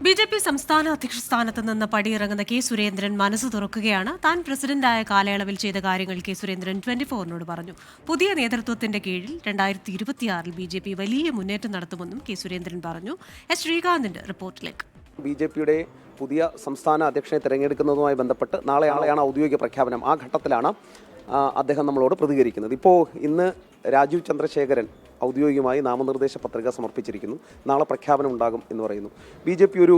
BJP സംസ്ഥാന അധ്യക്ഷ സ്ഥാനത്ത് നിന്ന് പടിയിറങ്ങുന്ന കെ സുരേന്ദ്രൻ മനസ്സ് തുറക്കുകയാണ്. താൻ പ്രസിഡന്റായ കാലയളവിൽ ചെയ്ത കാര്യങ്ങൾ കെ സുരേന്ദ്രൻ 24-നോട് പറഞ്ഞു. പുതിയ നേതൃത്വത്തിന്റെ കീഴിൽ 2026-ൽ ബി.ജെ.പി വലിയ മുന്നേറ്റം നടത്തുമെന്നും കെ സുരേന്ദ്രൻ പറഞ്ഞു. എസ് ശ്രീകാന്തിന്റെ റിപ്പോർട്ടിലേക്ക്. ബി.ജെ.പിയുടെ പുതിയ സംസ്ഥാന അധ്യക്ഷനെ തിരഞ്ഞെടുക്കുന്നതുമായി ബന്ധപ്പെട്ട് നാളെയാണ് ഔദ്യോഗിക പ്രഖ്യാപനം. ആ ഘട്ടത്തിലാണ് അദ്ദേഹം നമ്മളോട് പ്രതികരിക്കുന്നത്. ഇപ്പോൾ ഇന്ന് രാജീവ് ചന്ദ്രശേഖരൻ ഔദ്യോഗികമായി നാമനിർദ്ദേശ പത്രിക സമർപ്പിച്ചിരിക്കുന്നു. നാളെ പ്രഖ്യാപനം ഉണ്ടാകും എന്ന് പറയുന്നു. ബി.ജെ.പി ഒരു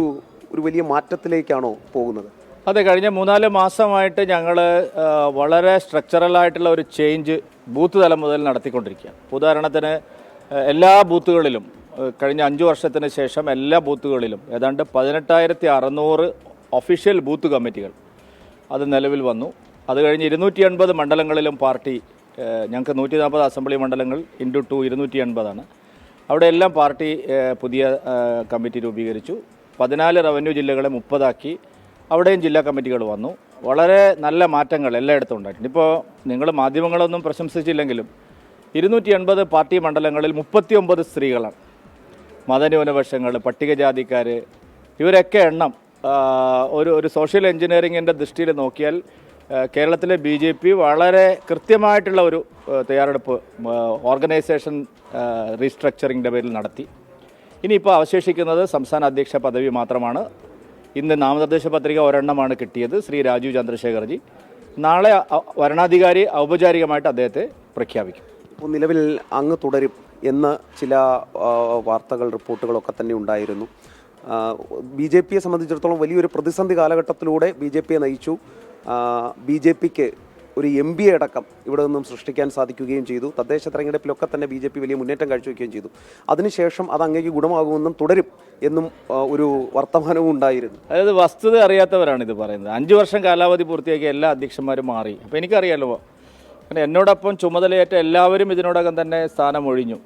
വലിയ മാറ്റത്തിലേക്കാണോ പോകുന്നത്? അതെ, കഴിഞ്ഞ 3-4 മാസമായിട്ട് ഞങ്ങൾ വളരെ സ്ട്രക്ചറലായിട്ടുള്ള ഒരു ചേഞ്ച് ബൂത്ത് തലം മുതൽ നടത്തിക്കൊണ്ടിരിക്കുകയാണ്. ഉദാഹരണത്തിന് എല്ലാ ബൂത്തുകളിലും കഴിഞ്ഞ 5 വർഷത്തിന് ശേഷം എല്ലാ ബൂത്തുകളിലും ഏതാണ്ട് 18,600 ഒഫീഷ്യൽ ബൂത്ത് കമ്മിറ്റികൾ അത് നിലവിൽ വന്നു. അത് കഴിഞ്ഞ് 280 മണ്ഡലങ്ങളിലും പാർട്ടി, ഞങ്ങൾക്ക് 140 അസംബ്ലി മണ്ഡലങ്ങൾ ഇൻറ്റു 2 280 അവിടെ എല്ലാം പാർട്ടി പുതിയ കമ്മിറ്റി രൂപീകരിച്ചു. 14 റവന്യൂ ജില്ലകളെ 30 അവിടെയും ജില്ലാ കമ്മിറ്റികൾ വന്നു. വളരെ നല്ല മാറ്റങ്ങൾ എല്ലായിടത്തും ഉണ്ടായിട്ടുണ്ട്. ഇപ്പോൾ നിങ്ങൾ മാധ്യമങ്ങളൊന്നും പ്രശംസിച്ചില്ലെങ്കിലും 280 പാർട്ടി മണ്ഡലങ്ങളിൽ 39 സ്ത്രീകളാണ്. മതന്യൂനപക്ഷങ്ങൾ, പട്ടികജാതിക്കാർ, ഇവരൊക്കെ എണ്ണം ഒരു സോഷ്യൽ എഞ്ചിനീയറിങ്ങിൻ്റെ ദൃഷ്ടിയിൽ നോക്കിയാൽ കേരളത്തിലെ ബി.ജെ.പി വളരെ കൃത്യമായിട്ടുള്ള ഒരു തയ്യാറെടുപ്പ് ഓർഗനൈസേഷൻ റീസ്ട്രക്ചറിങ്ങിൻ്റെ പേരിൽ നടത്തി. ഇനിയിപ്പോൾ അവശേഷിക്കുന്നത് സംസ്ഥാന അധ്യക്ഷ പദവി മാത്രമാണ്. ഇന്ന് നാമനിർദ്ദേശ പത്രിക ഒരെണ്ണമാണ് കിട്ടിയത്, ശ്രീ രാജീവ് ചന്ദ്രശേഖർജി. നാളെ വരണാധികാരി ഔപചാരികമായിട്ട് അദ്ദേഹത്തെ പ്രഖ്യാപിക്കും. ഇപ്പോൾ നിലവിൽ അങ്ങ് തുടരും എന്ന് ചില വാർത്തകൾ, റിപ്പോർട്ടുകളൊക്കെ തന്നെ ഉണ്ടായിരുന്നു. ബി.ജെ.പിയെ സംബന്ധിച്ചിടത്തോളം വലിയൊരു പ്രതിസന്ധി കാലഘട്ടത്തിലൂടെ ബി.ജെ.പിയെ നയിച്ചു. ബി.ജെ.പിക്ക് ഒരു MBA അടക്കം ഇവിടെ നിന്നും സൃഷ്ടിക്കാൻ സാധിക്കുകയും ചെയ്തു. തദ്ദേശ തെരഞ്ഞെടുപ്പിലൊക്കെ തന്നെ ബി.ജെ.പി വലിയ മുന്നേറ്റം കാഴ്ചവെക്കുകയും ചെയ്തു. അതിനുശേഷം അത് അങ്ങേക്ക് ഗുണമാകുമെന്നും തുടരും എന്നും ഒരു വർത്തമാനവും ഉണ്ടായിരുന്നു. അതായത് വസ്തുത അറിയാത്തവരാണ് ഇത് പറയുന്നത്. 5 വർഷം കാലാവധി പൂർത്തിയാക്കിയ എല്ലാ അധ്യക്ഷന്മാരും മാറി. അപ്പോൾ എനിക്കറിയാലോ, പിന്നെ എന്നോടൊപ്പം ചുമതലയേറ്റ എല്ലാവരും ഇതിനോടകം തന്നെ സ്ഥാനമൊഴിഞ്ഞു.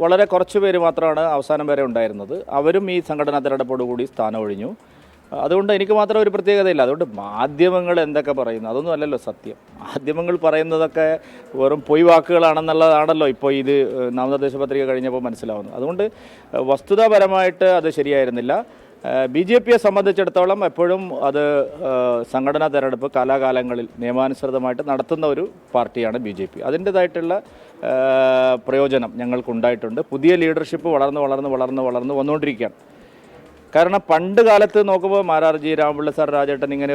വളരെ കുറച്ച് പേര് മാത്രമാണ് അവസാനം വരെ ഉണ്ടായിരുന്നത്. അവരും ഈ സംഘടനാ തെരഞ്ഞെടുപ്പോടുകൂടി സ്ഥാനമൊഴിഞ്ഞു. അതുകൊണ്ട് എനിക്ക് മാത്രം ഒരു പ്രത്യേകതയില്ല. അതുകൊണ്ട് മാധ്യമങ്ങൾ എന്തൊക്കെ പറയുന്നു അതൊന്നും അല്ലല്ലോ സത്യം. മാധ്യമങ്ങൾ പറയുന്നതൊക്കെ വെറും പൊയ് വാക്കുകളാണെന്നുള്ളതാണല്ലോ ഇപ്പോൾ ഇത് നാമനിർദ്ദേശ പത്രിക കഴിഞ്ഞപ്പോൾ മനസ്സിലാവുന്നത്. അതുകൊണ്ട് വസ്തുതാപരമായിട്ട് അത് ശരിയായിരുന്നില്ല. ബി.ജെ.പിയെ സംബന്ധിച്ചിടത്തോളം എപ്പോഴും അത് സംഘടനാ തെരഞ്ഞെടുപ്പ് കാലാകാലങ്ങളിൽ നിയമാനുസൃതമായിട്ട് നടത്തുന്ന ഒരു പാർട്ടിയാണ് ബി.ജെ.പി. അതിൻ്റേതായിട്ടുള്ള പ്രയോജനം ഞങ്ങൾക്കുണ്ടായിട്ടുണ്ട്. പുതിയ ലീഡർഷിപ്പ് വളർന്ന് വന്നുകൊണ്ടിരിക്കുകയാണ്. കാരണം പണ്ട് കാലത്ത് നോക്കുമ്പോൾ മാരാർജി, രാമപിള്ള സാർ, രാജേട്ടൻ, ഇങ്ങനെ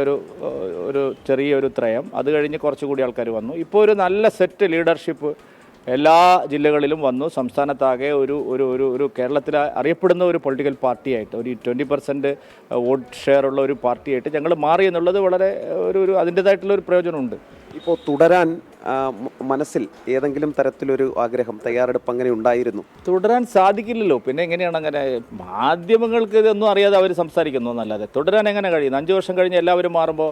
ഒരു ചെറിയൊരു ത്രയം, അത് കഴിഞ്ഞ് കുറച്ചുകൂടി ആൾക്കാർ വന്നു. ഇപ്പോൾ ഒരു നല്ല സെറ്റ് ലീഡർഷിപ്പ് എല്ലാ ജില്ലകളിലും വന്നു. സംസ്ഥാനത്താകെ ഒരു കേരളത്തിൽ അറിയപ്പെടുന്ന ഒരു പൊളിറ്റിക്കൽ പാർട്ടിയായിട്ട്, ഒരു 20% വോട്ട് ഷെയർ ഉള്ള ഒരു പാർട്ടിയായിട്ട് ഞങ്ങൾ മാറി എന്നുള്ളത് വളരെ അതിൻ്റേതായിട്ടുള്ള ഒരു പ്രയോജനമുണ്ട്. ഇപ്പോൾ തുടരാൻ മനസ്സിൽ ഏതെങ്കിലും തരത്തിലൊരു ആഗ്രഹം, തയ്യാറെടുപ്പ് അങ്ങനെ ഉണ്ടായിരുന്നു? തുടരാൻ സാധിക്കില്ലല്ലോ, പിന്നെ എങ്ങനെയാണ് അങ്ങനെ? മാധ്യമങ്ങൾക്ക് ഇതൊന്നും അറിയാതെ അവർ സംസാരിക്കുന്നു എന്നല്ലാതെ തുടരാൻ എങ്ങനെ കഴിയുന്നു? 5 വർഷം കഴിഞ്ഞ് എല്ലാവരും മാറുമ്പോൾ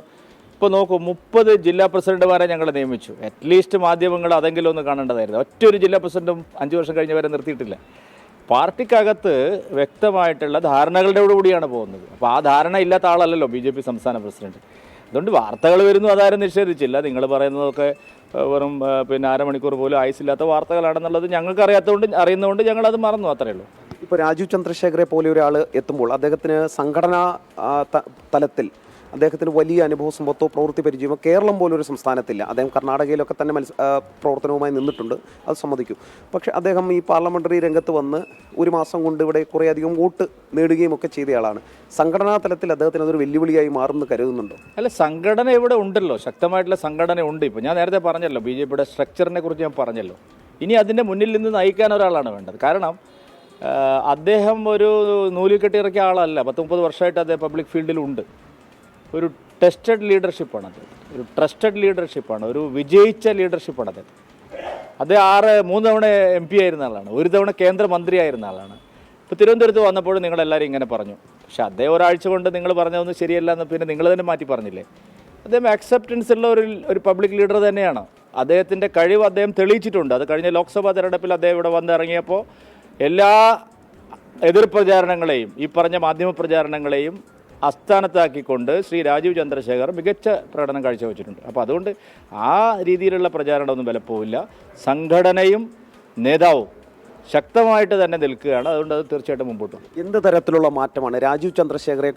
ഇപ്പോൾ നോക്കൂ, 30 ജില്ലാ പ്രസിഡന്റുമാരെ ഞങ്ങൾ നിയമിച്ചു. അറ്റ്ലീസ്റ്റ് മാധ്യമങ്ങൾ അതെങ്കിലും ഒന്ന് കാണേണ്ടതായിരുന്നു. ഒറ്റൊരു ജില്ലാ പ്രസിഡന്റും 5 വർഷം കഴിഞ്ഞവരെ നിർത്തിയിട്ടില്ല. പാർട്ടിക്കകത്ത് വ്യക്തമായിട്ടുള്ള ധാരണകളുടെ പോകുന്നത്. അപ്പോൾ ആ ധാരണ ഇല്ലാത്ത ആളല്ലല്ലോ ബി.ജെ.പി സംസ്ഥാന പ്രസിഡന്റ്. അതുകൊണ്ട് വാർത്തകൾ വരുന്നു, അതാരും നിഷേധിച്ചില്ല. നിങ്ങൾ പറയുന്നതൊക്കെ വെറും പിന്നെ അരമണിക്കൂർ പോലും ആയുസില്ലാത്ത വാർത്തകളാണെന്നുള്ളത് ഞങ്ങൾക്ക് അറിയുന്നതുകൊണ്ട് ഞങ്ങളത് മറന്നു, അത്രയേ ഉള്ളൂ. ഇപ്പോൾ രാജീവ് ചന്ദ്രശേഖരെ പോലെ ഒരാൾ എത്തുമ്പോൾ അദ്ദേഹത്തിന് സംഘടനാ തലത്തിൽ അദ്ദേഹത്തിന് വലിയ അനുഭവ സമ്പത്തോ പ്രവൃത്തി പരിചയമോ കേരളം പോലൊരു സംസ്ഥാനത്തില്ല. അദ്ദേഹം കർണാടകയിലൊക്കെ തന്നെ പ്രവർത്തനവുമായി നിന്നിട്ടുണ്ട്, അത് സമ്മതിക്കും. പക്ഷേ അദ്ദേഹം ഈ പാർലമെൻ്ററി രംഗത്ത് വന്ന് 1 മാസം കൊണ്ട് ഇവിടെ കുറേയധികം വോട്ട് നേടുകയും ഒക്കെ ചെയ്തയാളാണ്. സംഘടനാ തലത്തിൽ അദ്ദേഹത്തിന് അതൊരു വെല്ലുവിളിയായി മാറുമെന്ന് കരുതുന്നുണ്ടോ? അല്ല, സംഘടന ഇവിടെ ഉണ്ടല്ലോ, ശക്തമായിട്ടുള്ള സംഘടന ഉണ്ട്. ഇപ്പോൾ ഞാൻ നേരത്തെ പറഞ്ഞല്ലോ, ബി.ജെ.പിയുടെ സ്ട്രക്ചറിനെ കുറിച്ച് ഞാൻ പറഞ്ഞല്ലോ. ഇനി അതിൻ്റെ മുന്നിൽ നിന്ന് നയിക്കാൻ ഒരാളാണ് വേണ്ടത്. കാരണം അദ്ദേഹം ഒരു നൂലിൽ കെട്ടിയിറക്കിയ ആളല്ല. 10-30 വർഷമായിട്ട് അദ്ദേഹം പബ്ലിക് ഫീൽഡിലുണ്ട്. ഒരു ടെസ്റ്റഡ് ലീഡർഷിപ്പാണ് അദ്ദേഹം, ഒരു ട്രസ്റ്റഡ് ലീഡർഷിപ്പാണ്, ഒരു വിജയിച്ച ലീഡർഷിപ്പാണ് അദ്ദേഹം. അദ്ദേഹം 3 തവണ MP ആയിരുന്ന ആളാണ്, 1 തവണ കേന്ദ്രമന്ത്രി ആയിരുന്ന ആളാണ്. ഇപ്പോൾ തിരുവനന്തപുരത്ത് വന്നപ്പോഴും നിങ്ങളെല്ലാവരും ഇങ്ങനെ പറഞ്ഞു. പക്ഷേ അദ്ദേഹം ഒരാഴ്ച കൊണ്ട് നിങ്ങൾ പറഞ്ഞതൊന്നും ശരിയല്ല എന്ന് പിന്നെ നിങ്ങൾ തന്നെ മാറ്റി പറഞ്ഞില്ലേ. അദ്ദേഹം അക്സെപ്റ്റൻസ് ഉള്ള ഒരു പബ്ലിക് ലീഡർ തന്നെയാണ്. അദ്ദേഹത്തിൻ്റെ കഴിവ് അദ്ദേഹം തെളിയിച്ചിട്ടുണ്ട്. അത് കഴിഞ്ഞ ലോക്സഭാ തെരഞ്ഞെടുപ്പിൽ അദ്ദേഹം ഇവിടെ വന്നിറങ്ങിയപ്പോൾ എല്ലാ എതിർ പ്രചാരണങ്ങളെയും, ഈ പറഞ്ഞ മാധ്യമ പ്രചാരണങ്ങളെയും അസ്ഥാനത്താക്കിക്കൊണ്ട് ശ്രീ രാജീവ് ചന്ദ്രശേഖർ മികച്ച പ്രകടനം കാഴ്ചവെച്ചിട്ടുണ്ട്. അപ്പോൾ അതുകൊണ്ട് ആ രീതിയിലുള്ള പ്രചാരണമൊന്നും വിലപ്പോവില്ല. സംഘടനയും നേതാവും ശക്തമായിട്ട് തന്നെ നിൽക്കുകയാണ്. അതുകൊണ്ട് അത് തീർച്ചയായിട്ടും മുമ്പോട്ട് പോകും. എന്ത് തരത്തിലുള്ള മാറ്റമാണ് രാജീവ് ചന്ദ്രശേഖരെ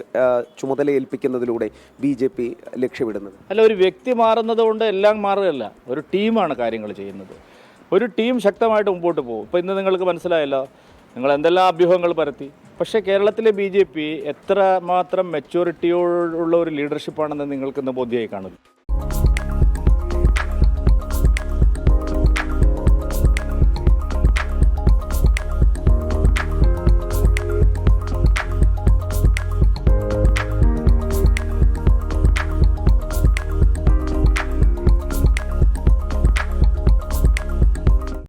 ചുമതല ഏൽപ്പിക്കുന്നതിലൂടെ BJP ലക്ഷ്യമിടുന്നത്? അല്ല, ഒരു വ്യക്തി മാറുന്നത് കൊണ്ട് എല്ലാം മാറുകയല്ല, ഒരു ടീമാണ് കാര്യങ്ങൾ ചെയ്യുന്നത്. ഒരു ടീം ശക്തമായിട്ട് മുമ്പോട്ട് പോകും. ഇപ്പോൾ ഇന്ന് നിങ്ങൾക്ക് മനസ്സിലായല്ലോ, നിങ്ങൾ എന്തെല്ലാം അഭ്യൂഹങ്ങൾ പരത്തി. പക്ഷേ കേരളത്തിലെ BJP എത്ര മാത്രം മെച്യൂരിറ്റിയോടുള്ള ഒരു ലീഡർഷിപ്പാണെന്ന് നിങ്ങൾക്കിന്ന് ബോധ്യമായി കാണും.